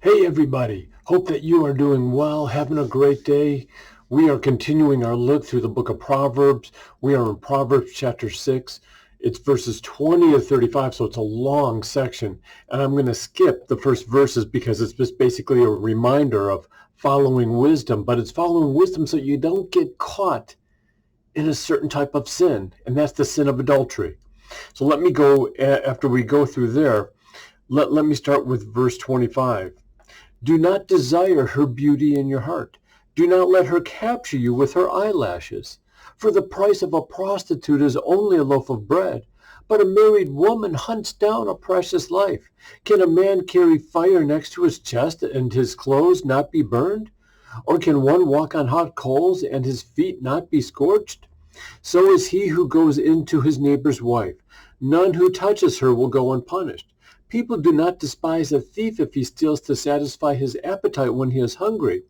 Hey everybody, hope that you are doing well, having a great day. We are continuing our look through the book of Proverbs. We are in Proverbs chapter 6. It's verses 20 to 35, so it's a long section. And I'm going to skip the first verses because it's just basically a reminder of following wisdom, but it's following wisdom so you don't get caught in a certain type of sin, and that's the sin of adultery. So let me go, after we go through there, let me start with verse 25. Do not desire her beauty in your heart. Do not let her capture you with her eyelashes. For the price of a prostitute is only a loaf of bread, but a married woman hunts down a precious life. Can a man carry fire next to his chest and his clothes not be burned? Or can one walk on hot coals and his feet not be scorched? So is he who goes into his neighbor's wife. None who touches her will go unpunished. People do not despise a thief if he steals to satisfy his appetite when he is hungry.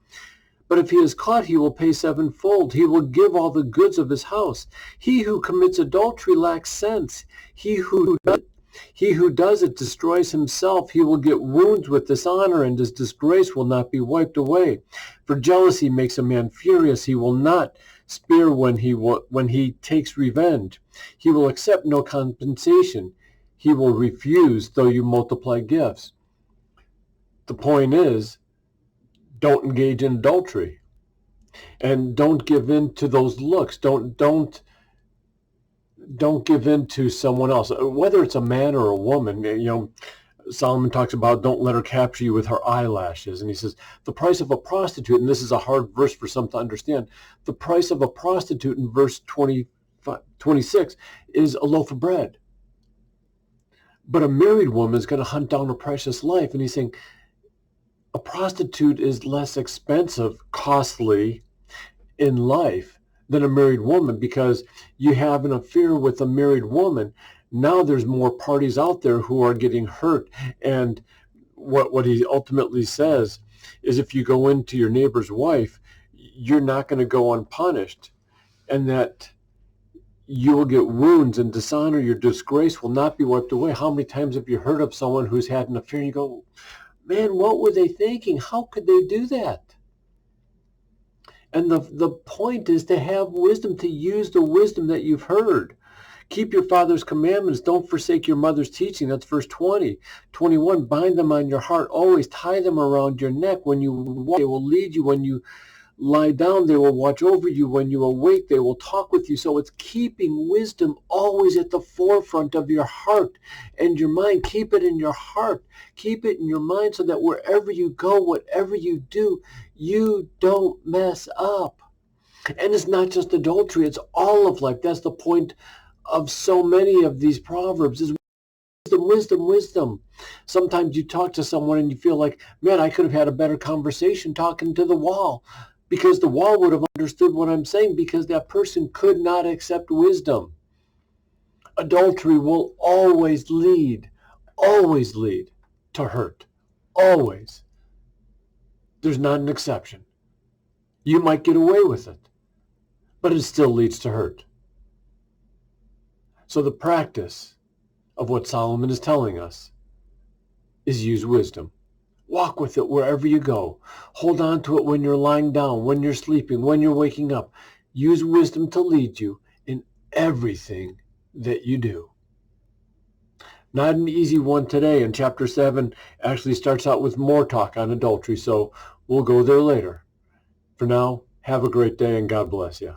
But if he is caught, he will pay sevenfold. He will give all the goods of his house. He who commits adultery lacks sense. He who does it destroys himself. He will get wounds with dishonor, and his disgrace will not be wiped away. For jealousy makes a man furious. He will not spare when he takes revenge. He will accept no compensation. He will refuse though you multiply gifts. The point is, don't engage in adultery, and don't give in to those looks. Don't give in to someone else, whether it's a man or a woman. Solomon talks about don't let her capture you with her eyelashes, and he says the price of a prostitute, and this is a hard verse for some to understand, the price of a prostitute in verse 26 is a loaf of bread. But a married woman is going to hunt down a precious life. And he's saying a prostitute is less expensive, costly in life than a married woman, because you have an affair with a married woman. Now there's more parties out there who are getting hurt. And what he ultimately says is if you go into your neighbor's wife, you're not going to go unpunished, and that you will get wounds and dishonor. Your disgrace will not be wiped away. How many times have you heard of someone who's had an affair and you go, man, what were they thinking? How could they do that? And the point is to have wisdom, to use the wisdom that you've heard. Keep your father's commandments. Don't forsake your mother's teaching. That's verse 20. 21, bind them on your heart. Always tie them around your neck. When you walk, they will lead you. When you lie down, they will watch over you. When you awake, they will talk with you. So it's keeping wisdom always at the forefront of your heart and your mind. Keep it in your heart. Keep it in your mind so that wherever you go, whatever you do, you don't mess up. And it's not just adultery. It's all of life. That's the point of so many of these Proverbs is wisdom. Sometimes you talk to someone and you feel like, man, I could have had a better conversation talking to the wall, because the wall would have understood what I'm saying, because that person could not accept wisdom. Adultery will always lead to hurt. Always. There's not an exception. You might get away with it, but it still leads to hurt. So the practice of what Solomon is telling us is use wisdom. Walk with it wherever you go. Hold on to it when you're lying down, when you're sleeping, when you're waking up. Use wisdom to lead you in everything that you do. Not an easy one today, and chapter 7 actually starts out with more talk on adultery, so we'll go there later. For now, have a great day and God bless you.